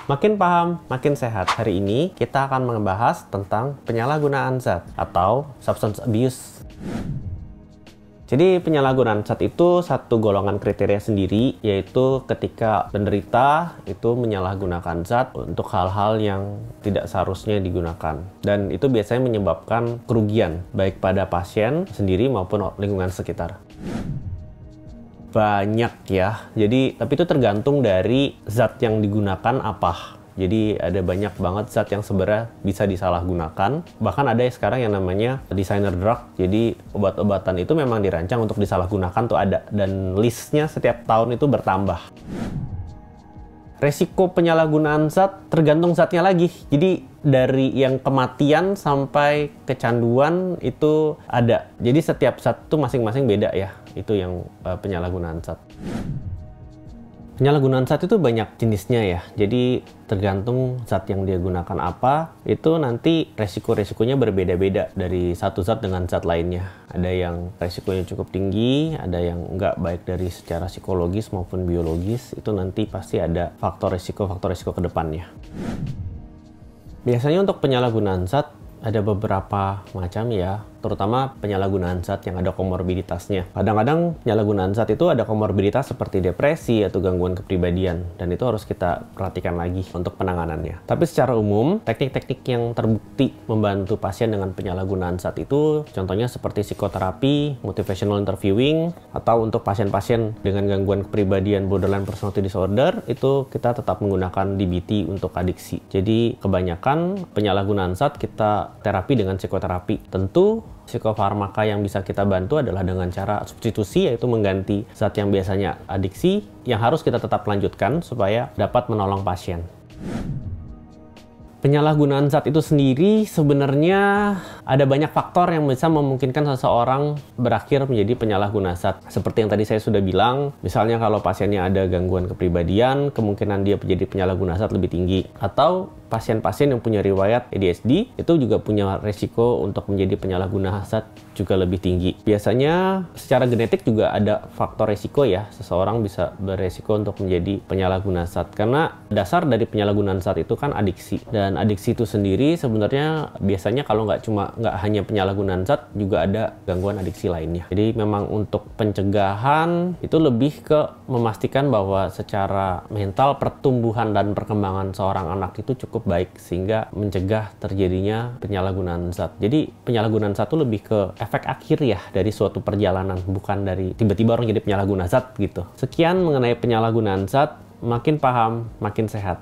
Makin paham, makin sehat. Hari ini kita akan membahas tentang penyalahgunaan zat atau substance abuse. Jadi penyalahgunaan zat itu satu golongan kriteria sendiri, yaitu ketika penderita itu menyalahgunakan zat untuk hal-hal yang tidak seharusnya digunakan. Dan itu biasanya menyebabkan kerugian, baik pada pasien sendiri maupun lingkungan sekitar. Banyak ya, tapi itu tergantung dari zat yang digunakan apa. Jadi ada banyak banget zat yang sebenarnya bisa disalahgunakan. Bahkan ada sekarang yang namanya designer drug. Jadi obat-obatan itu memang dirancang untuk disalahgunakan tuh ada. Dan listnya setiap tahun itu bertambah. Resiko penyalahgunaan zat tergantung zatnya lagi. Jadi dari yang kematian sampai kecanduan itu ada. Jadi setiap zat itu masing-masing beda ya. Itu yang penyalahgunaan zat. Penyalahgunaan zat itu banyak jenisnya ya. Jadi tergantung zat yang dia gunakan apa, itu nanti resiko-resikonya berbeda-beda dari satu zat dengan zat lainnya. Ada yang resikonya cukup tinggi, ada yang enggak, baik dari secara psikologis maupun biologis. Itu nanti pasti ada faktor resiko ke depannya. Biasanya untuk penyalahgunaan zat ada beberapa macam ya, terutama penyalahgunaan zat yang ada komorbiditasnya. Kadang-kadang penyalahgunaan zat itu ada komorbiditas seperti depresi atau gangguan kepribadian, dan itu harus kita perhatikan lagi untuk penanganannya. Tapi secara umum, teknik-teknik yang terbukti membantu pasien dengan penyalahgunaan zat itu contohnya seperti psikoterapi, motivational interviewing, atau untuk pasien-pasien dengan gangguan kepribadian borderline personality disorder, itu kita tetap menggunakan DBT untuk adiksi. Jadi kebanyakan penyalahgunaan zat kita terapi dengan psikoterapi. Tentu psikofarmaka yang bisa kita bantu adalah dengan cara substitusi, yaitu mengganti zat yang biasanya adiksi yang harus kita tetap lanjutkan supaya dapat menolong pasien. Penyalahgunaan zat itu sendiri sebenarnya ada banyak faktor yang bisa memungkinkan seseorang berakhir menjadi penyalahguna zat. Seperti yang tadi saya sudah bilang, misalnya kalau pasiennya ada gangguan kepribadian, kemungkinan dia menjadi penyalahguna zat lebih tinggi. Atau pasien-pasien yang punya riwayat ADHD itu juga punya resiko untuk menjadi penyalahguna zat juga lebih tinggi. Biasanya secara genetik juga ada faktor resiko ya, seseorang bisa beresiko untuk menjadi penyalahguna zat. Karena dasar dari penyalahgunaan zat itu kan adiksi. Dan adiksi itu sendiri sebenarnya biasanya kalau nggak hanya penyalahgunaan zat, juga ada gangguan adiksi lainnya. Jadi memang untuk pencegahan itu lebih ke memastikan bahwa secara mental pertumbuhan dan perkembangan seorang anak itu cukup baik sehingga mencegah terjadinya penyalahgunaan zat. Jadi penyalahgunaan zat itu lebih ke efek akhir ya dari suatu perjalanan, bukan dari tiba-tiba orang jadi penyalahguna zat gitu. Sekian mengenai penyalahgunaan zat. Makin paham, makin sehat.